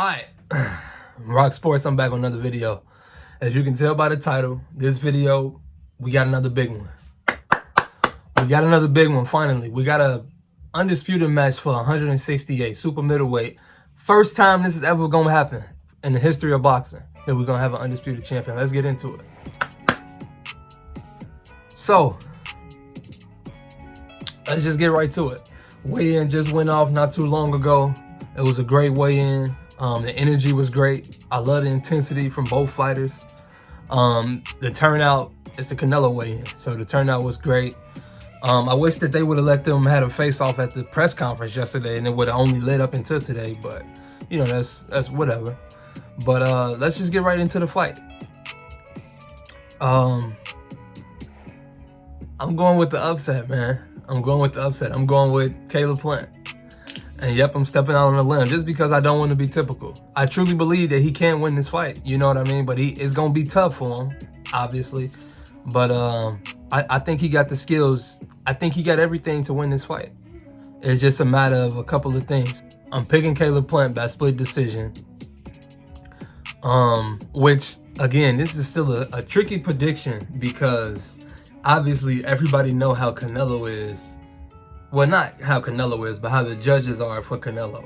Alright, RocSports, I'm back on another video. As you can tell by the title, this video, we got another big one. We got another big one, finally. We got a undisputed match for 168, super middleweight. First time this is ever going to happen in the history of boxing, that we're going to have an undisputed champion. Let's get into it. So, let's just get right to it. Weigh-in just went off not too long ago. It was a great weigh-in. The energy was great. I love the intensity from both fighters. The turnout, it's the Canelo weigh-in, so the turnout was great. I wish that they would have let them have a face-off at the press conference yesterday, and it would have only led up until today. But you know, that's whatever. But let's just get right into the fight. I'm going with the upset, man. I'm going with the upset. I'm going with Caleb Plant. And yep, I'm stepping out on a limb just because I don't want to be typical. I truly believe that he can win this fight. You know what I mean? But it's going to be tough for him, obviously. But I think he got the skills. I think he got everything to win this fight. It's just a matter of a couple of things. I'm picking Caleb Plant by split decision. Which, again, this is still a tricky prediction because obviously everybody know how Canelo is. Well, not how Canelo is, but how the judges are for Canelo.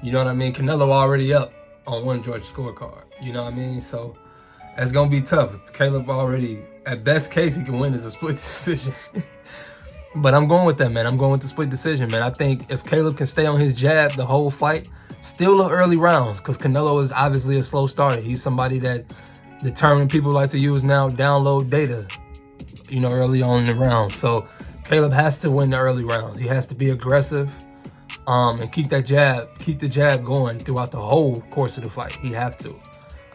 You know what I mean? Canelo already up on one George scorecard. You know what I mean? So it's going to be tough. Caleb already, at best case, he can win as a split decision. But I'm going with that, man. I'm going with the split decision, man. I think if Caleb can stay on his jab the whole fight, still the early rounds, because Canelo is obviously a slow starter. He's somebody that determined people like to use now, download data, you know, early on in the round. So Caleb has to win the early rounds. He has to be aggressive and keep the jab going throughout the whole course of the fight. He have to.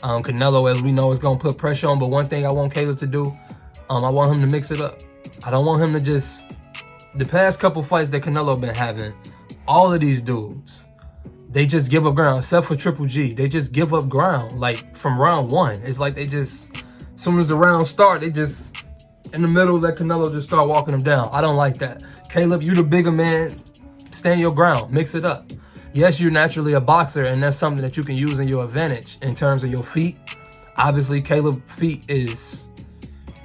Canelo, as we know, is going to put pressure on, but one thing I want Caleb to do, I want him to mix it up. I don't want him to just, the past couple fights that Canelo been having, all of these dudes, they just give up ground, except for Triple G. They just give up ground, like from round one. It's like they just, as soon as the round start, they just, in the middle, let Canelo just start walking him down. I don't like that. Caleb, you the bigger man. Stand your ground. Mix it up. Yes, you're naturally a boxer, and that's something that you can use in your advantage in terms of your feet. Obviously, Caleb's feet is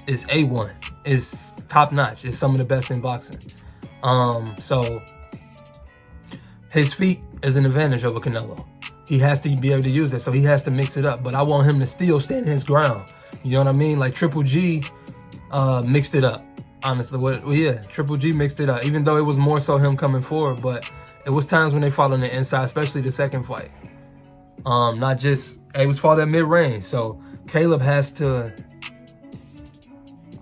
A1. Is top notch. It's some of the best in boxing. So his feet is an advantage over Canelo. He has to be able to use it, so he has to mix it up. But I want him to still stand his ground. You know what I mean? Like Triple G mixed it up, honestly. Well, yeah, Triple G mixed it up, even though it was more so him coming forward, but it was times when they fought on the inside, especially the second fight. Not just, it was fought at mid-range. So Caleb has to,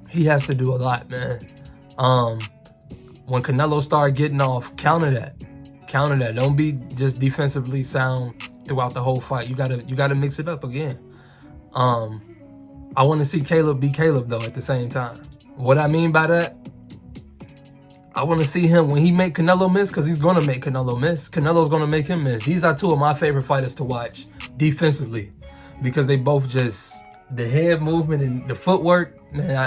he has to do a lot, man. When Canelo started getting off, counter that. Don't be just defensively sound throughout the whole fight. You gotta mix it up again. I want to see Caleb be Caleb, though, at the same time. What I mean by that, I want to see him when he make Canelo miss, because he's going to make Canelo miss. Canelo's going to make him miss. These are two of my favorite fighters to watch defensively, because they both just, the head movement and the footwork, man,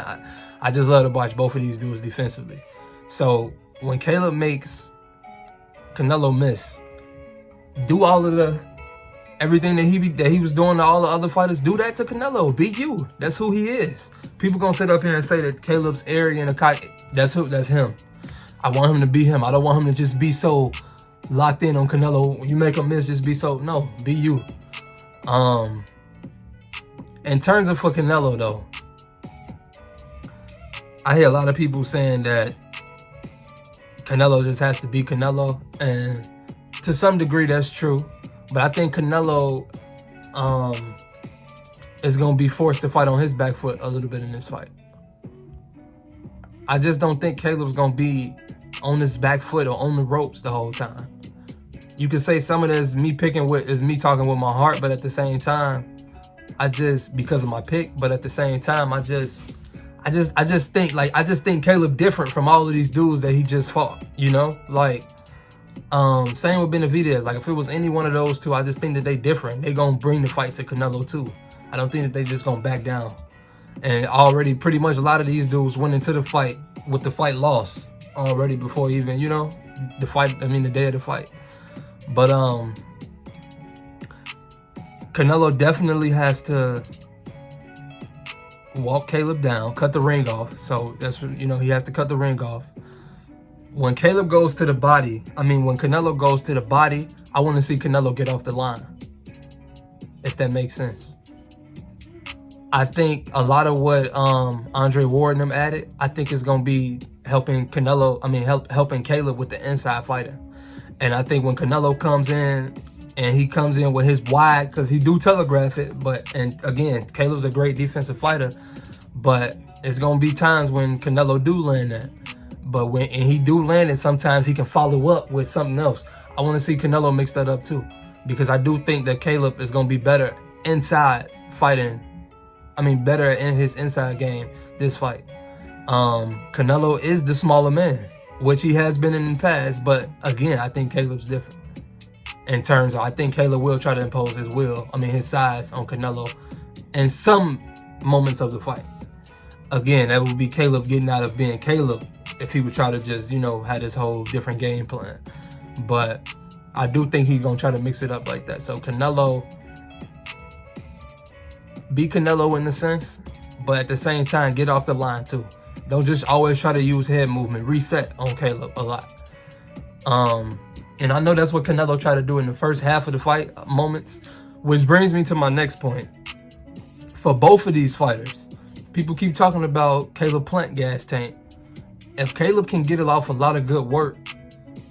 I just love to watch both of these dudes defensively. So when Caleb makes Canelo miss, do all of everything that he was doing to all the other fighters, do that to Canelo. Be you. That's who he is. People gonna sit up here and say that Caleb's arrogant and cocky. That's him. I want him to be him. I don't want him to just be so locked in on Canelo. When you make him miss, just be so, no, be you. In terms of for Canelo, though, I hear a lot of people saying that Canelo just has to be Canelo, and to some degree that's true. But I think Canelo is going to be forced to fight on his back foot a little bit in this fight. I just don't think Caleb's going to be on his back foot or on the ropes the whole time. You could say some of this is me talking with my heart, but at the same time, because of my pick, but at the same time, I just think Caleb different from all of these dudes that he just fought, you know? Like, same with Benavidez. Like, if it was any one of those two, I just think that they different. They gonna bring the fight to Canelo too. I don't think that they just gonna back down. And already pretty much a lot of these dudes went into the fight with the fight lost already before even, you know, the day of the fight. But Canelo definitely has to walk Caleb down, cut the ring off. So that's what, he has to cut the ring off. When Caleb goes to the body, when Canelo goes to the body, I want to see Canelo get off the line, if that makes sense. I think a lot of what Andre Ward and them added, I think is going to be helping Canelo, helping Caleb with the inside fighting. And I think when Canelo comes in, and he comes in with his wide, because he do telegraph it, and again, Caleb's a great defensive fighter, but it's going to be times when Canelo do land that. But when he do land it, sometimes he can follow up with something else. I want to see Canelo mix that up too, because I do think that Caleb is going to be better inside fighting. Better in his inside game this fight. Canelo is the smaller man, which he has been in the past. But again, I think Caleb's different. In terms of, I think Caleb will try to impose his his size on Canelo in some moments of the fight. Again, that would be Caleb getting out of being Caleb if he would try to just, have this whole different game plan. But I do think he's going to try to mix it up like that. So Canelo, be Canelo in the sense, but at the same time, get off the line too. Don't just always try to use head movement. Reset on Caleb a lot. And I know that's what Canelo tried to do in the first half of the fight moments, which brings me to my next point. For both of these fighters, people keep talking about Caleb Plant gas tank. If Caleb can get it off a lot of good work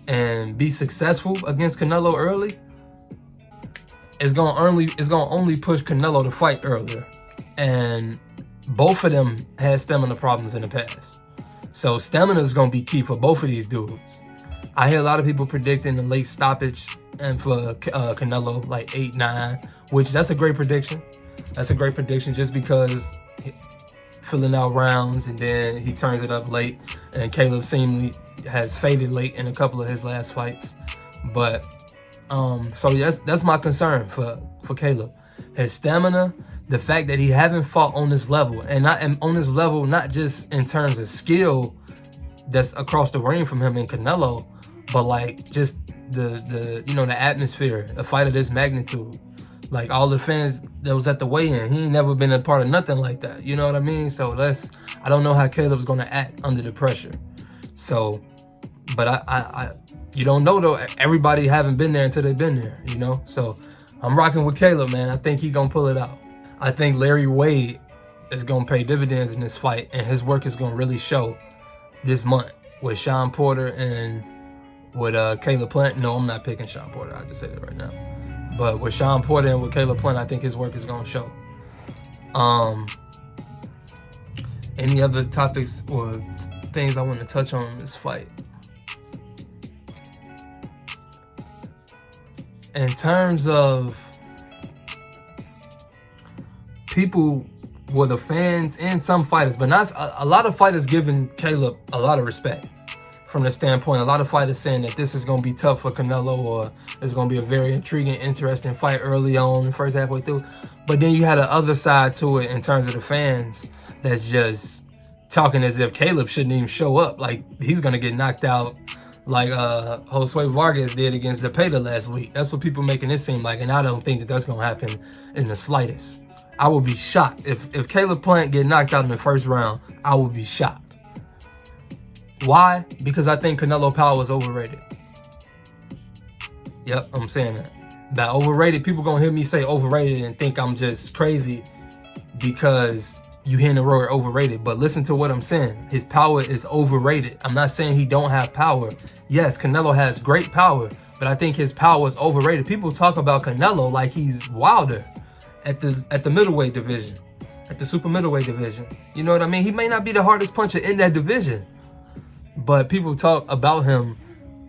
and be successful against Canelo early, it's gonna only push Canelo to fight earlier. And both of them had stamina problems in the past. So stamina is gonna be key for both of these dudes. I hear a lot of people predicting a late stoppage and for Canelo, like 8-9, which that's a great prediction. That's a great prediction just because filling out rounds and then he turns it up late. And Caleb seemingly has faded late in a couple of his last fights. But so that's my concern for Caleb. His stamina, the fact that he haven't fought on this level, and on this level not just in terms of skill that's across the ring from him and Canelo, but like just the atmosphere, a fight of this magnitude. Like all the fans that was at the weigh-in, he ain't never been a part of nothing like that. You know what I mean? So I don't know how Caleb's gonna act under the pressure. So, but I you don't know though. Everybody haven't been there until they've been there, So I'm rocking with Caleb, man. I think he gonna pull it out. I think Larry Wade is gonna pay dividends in this fight, and his work is gonna really show this month with Sean Porter and with Caleb Plant. No, I'm not picking Sean Porter. I just say that right now. But with Sean Porter and with Caleb Plant, I think his work is gonna show. Any other topics or things I want to touch on in this fight? In terms of people, the fans and some fighters, but not a lot of fighters giving Caleb a lot of respect from the standpoint. A lot of fighters saying that this is going to be tough for Canelo, or it's going to be a very intriguing, interesting fight early on, the first halfway through. But then you had the other side to it in terms of the fans that's just talking as if Caleb shouldn't even show up. Like he's going to get knocked out like Josue Vargas did against Zepeda last week. That's what people making it seem like, and I don't think that that's going to happen in the slightest. I would be shocked. If Caleb Plant get knocked out in the first round, I would be shocked. Why? Because I think Canelo power is overrated. Yep, I'm saying that. By overrated, people gonna hear me say overrated and think I'm just crazy because you hearing the word overrated. But listen to what I'm saying. His power is overrated. I'm not saying he don't have power. Yes, Canelo has great power, but I think his power is overrated. People talk about Canelo like he's Wilder at the middleweight division, at the super middleweight division. You know what I mean? He may not be the hardest puncher in that division, but people talk about him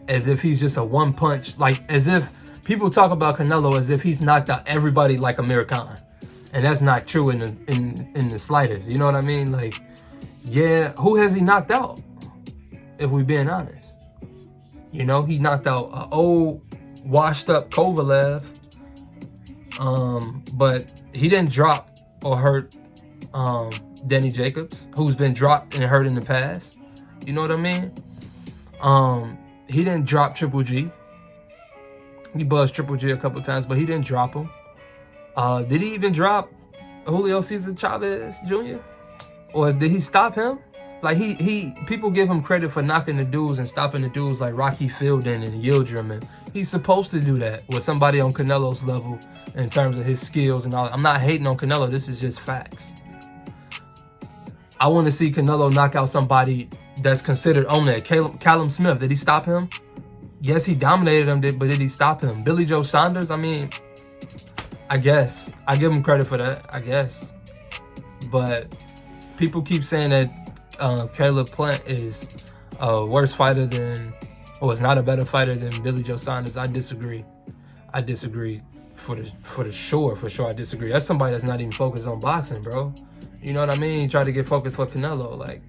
as if he's just a one punch, like as if people talk about Canelo as if he's knocked out everybody like Amir Khan. And that's not true in the slightest. You know what I mean? Like, yeah, who has he knocked out? If we're being honest. You know, he knocked out an old, washed up Kovalev. But he didn't drop or hurt Danny Jacobs, who's been dropped and hurt in the past. You know what I mean? He didn't drop Triple G. He buzzed Triple G a couple times, but he didn't drop him. Did he even drop Julio Cesar Chavez Jr.? Or did he stop him? Like people give him credit for knocking the dudes and stopping the dudes like Rocky Fielding and Yildirim, and he's supposed to do that with somebody on Canelo's level in terms of his skills and all. I'm not hating on Canelo. This is just facts. I want to see Canelo knock out somebody that's considered on that. Callum Smith, did he stop him? Yes, he dominated him, but did he stop him? Billy Joe Saunders, I mean, I guess. I give him credit for that, I guess. But people keep saying that Caleb Plant is a worse fighter than, or is not a better fighter than Billy Joe Saunders. I disagree. I disagree for sure. I disagree. That's somebody that's not even focused on boxing, bro. You know what I mean? Try to get focused for Canelo. Like,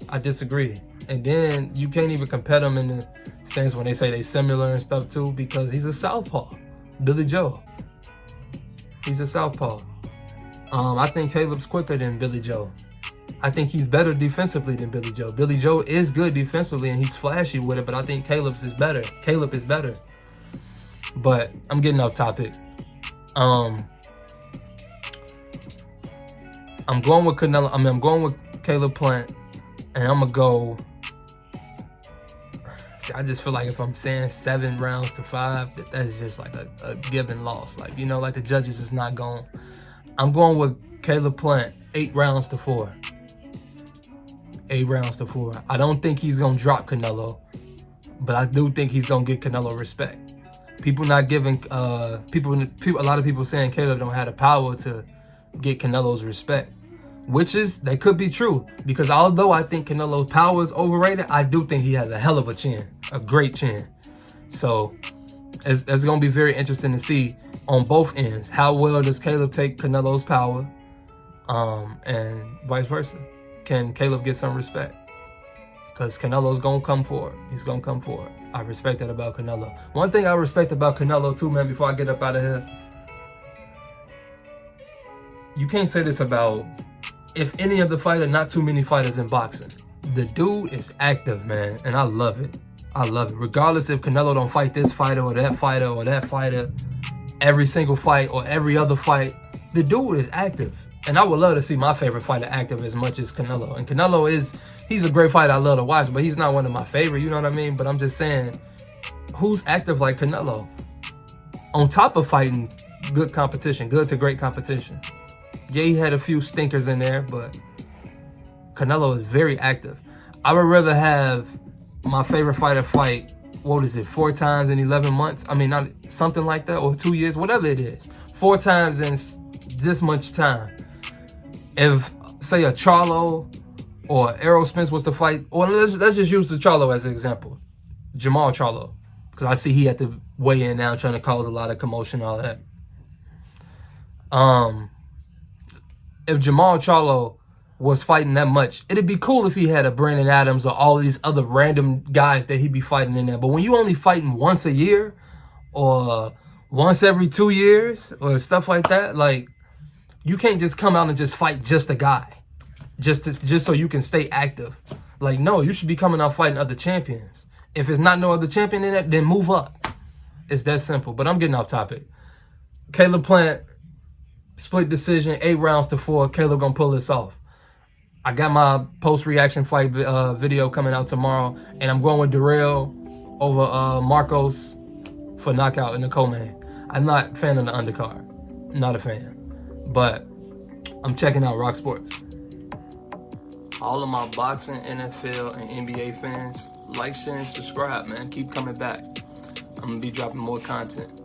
I disagree. And then you can't even compare them in the sense when they say they similar and stuff too, because he's a southpaw. Billy Joe. He's a southpaw. I think Caleb's quicker than Billy Joe. I think he's better defensively than Billy Joe. Billy Joe is good defensively and he's flashy with it, but I think Caleb is better. But I'm getting off topic. I'm going with Canelo. I'm going with Caleb Plant, and I'm gonna go. See, I just feel like if I'm saying 7 rounds to 5, that's just like a given loss. Like, you know, like the judges is not going. I'm going with Caleb Plant, 8 rounds to 4. 8 rounds to 4. I don't think he's gonna drop Canelo, but I do think he's gonna get Canelo respect. People not giving a lot of people saying Caleb don't have the power to get Canelo's respect, which is, that could be true, because although I think Canelo's power is overrated, I do think he has a hell of a chin, a great chin. So it's going to be very interesting to see on both ends, how well does Caleb take Canelo's power, and vice versa. Can Caleb get some respect? Because Canelo's going to come for it. He's going to come for it. I respect that about Canelo. One thing I respect about Canelo too, man, before I get up out of here, you can't say this about, if any of the fighter, not too many fighters in boxing. The dude is active, man, and I love it. I love it. Regardless if Canelo don't fight this fighter or that fighter or that fighter, every single fight or every other fight, the dude is active. And I would love to see my favorite fighter active as much as Canelo. And Canelo he's a great fighter I love to watch, but he's not one of my favorite, you know what I mean? But I'm just saying, who's active like Canelo? On top of fighting good competition, good to great competition. Yeah, he had a few stinkers in there, but Canelo is very active. I would rather have my favorite fighter fight, 4 times in 11 months? I mean, not something like that, or 2 years, whatever it is. 4 times in this much time. If, say, a Charlo or Errol Spence was to fight, or let's just use the Charlo as an example. Jamal Charlo, because I see he had to weigh in now trying to cause a lot of commotion and all that. If Jamal Charlo was fighting that much, it'd be cool if he had a Brandon Adams or all these other random guys that he'd be fighting in there. But when you only fighting once a year or once every 2 years or stuff like that, like, you can't just come out and just fight just a guy just so you can stay active. Like, no, you should be coming out fighting other champions. If it's not no other champion in it, then move up. It's that simple. But I'm getting off topic. Caleb Plant, split decision, 8 rounds to 4. Caleb gonna pull this off. I got my post-reaction fight video coming out tomorrow, and I'm going with Darrell over Marcos for knockout in the co-main. I'm not a fan of the undercard. Not a fan. But I'm checking out RocSports. All of my boxing, NFL, and NBA fans, like, share, and subscribe, man. Keep coming back. I'm going to be dropping more content.